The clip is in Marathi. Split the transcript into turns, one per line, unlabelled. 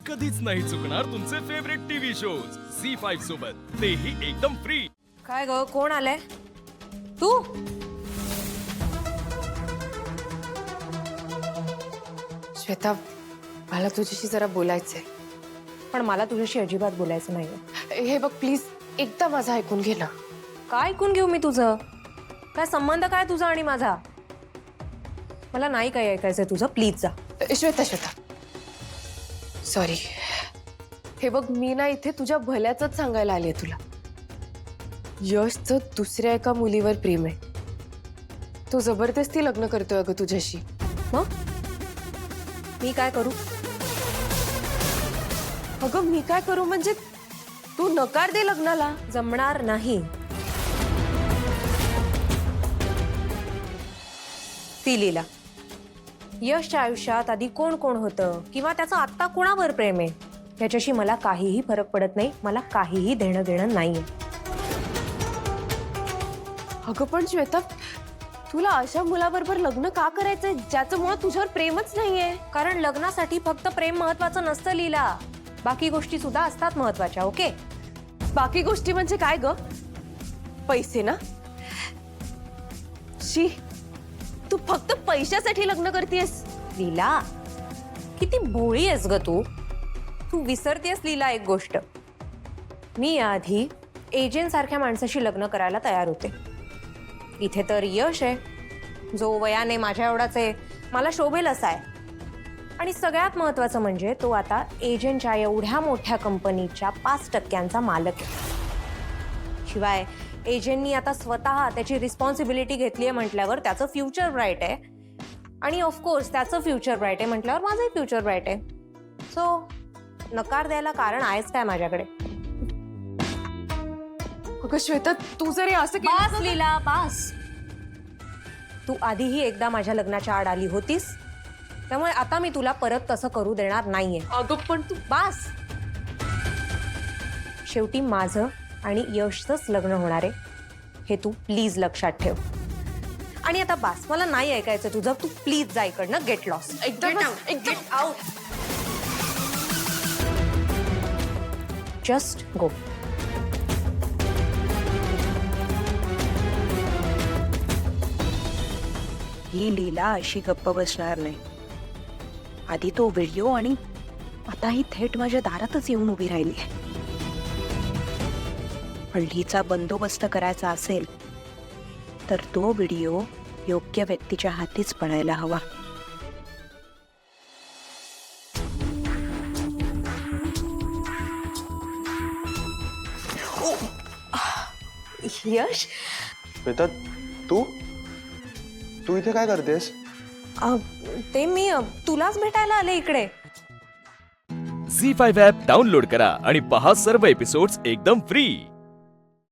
कधीच नाही चुकणार तुमचे फेवरेट टीव्ही शोज झी5 सोबत, तेही एकदम फ्री।
काय ग, कोण आलंय? तू?
श्वेता, मला तुझ्याशी जरा बोलायचंय.
पण मला तुझ्याशी अजिबात बोलायचं नाही.
हे बघ, प्लीज एकदा माझं ऐकून घे ना.
काय ऐकून घेऊ मी तुझं? काय संबंध काय तुझा आणि माझा? मला नाही काय ऐकायचंय तुझं, प्लीज जा.
श्वेता सॉरी. हे बघ, मी ना इथे तुझ्या भल्याचंच सांगायला आले तुला. यशचं दुसऱ्या एका मुलीवर प्रेम आहे. तो जबरदस्ती लग्न करतोय अगं तुझ्याशी.
मग मी काय करू?
अगं मी काय करू म्हणजे तू नकार दे लग्नाला.
जमणार नाही. ती लीला, यशच्या आयुष्यात आधी कोण कोण होतं किंवा त्याचं आत्ता कोणावर प्रेम आहे याच्याशी मला काहीही फरक पडत नाही. मला काहीही देणं घेणं नाहीये.
अगं पण श्वेता, तुला अशा मुलाबरोबर लग्न का करायचंय ज्याचं मुळात तुझ्यावर प्रेमच नाहीये?
कारण लग्नासाठी फक्त प्रेम महत्वाचं नसतं लीला, बाकी गोष्टी सुद्धा असतात महत्वाच्या. ओके,
बाकी गोष्टी म्हणजे काय ग? पैसे ना? शी, तू फक्त पैशासाठी लग्न करतेस.
लीला, किती भोळी आहेस ग तू. तू विसरतेस लीला एक गोष्ट. मी याआधी एजंट सारख्या माणसाशी लग्न करायला तयार होते. इथे तर यश आहे जो वयाने माझ्या एवढाच आहे, मला शोभेल असा आहे. आणि सगळ्यात महत्वाचं म्हणजे तो आता एजंटच्या एवढ्या मोठ्या कंपनीच्या 5% मालक आहे. शिवाय एजंटनी आता स्वतः त्याची रिस्पॉन्सिबिलिटी घेतली आहे म्हटल्यावर त्याचं फ्युचर ब्राईट आहे. आणि ऑफकोर्स त्याचं फ्युचर ब्राईट आहे म्हटल्यावर माझंही फ्युचर ब्राईट आहे. सो नकार द्यायला कारण आहेच काय माझ्याकडे?
अगं श्वेता, तू जरी असं
बास लीला, बास. तू आधीही एकदा माझ्या लग्नाच्या आड आली होतीस, त्यामुळे आता मी तुला परत तसं करू देणार नाहीये.
अगं पण तू
बास. शेवटी माझं आणि यशचंच लग्न होणार आहे हे तू प्लीज लक्षात ठेव. आणि आता बास, मला नाही ऐकायचं तुझं. तू प्लीज जा इकडनं. Get lost.
एकदम
आउट. Just go.
ही लीला अशी गप्प बसणार नाही. आधी तो व्हिडिओ आणि आता ही थेट माझ्या दारातच येऊन उभी राहिली आहे. हल्लीचा बंदोबस्त करायचा असेल तर तो व्हिडिओ योग्य व्यक्तीच्या हातीच पडायला हवा.
यश,
श्वेता, तू इथे काय करतेस?
ते मी तुलाच भेटायला आले इकडे.
झी5 ॲप डाउनलोड करा आणि पहा सर्व एपिसोड्स एकदम फ्री।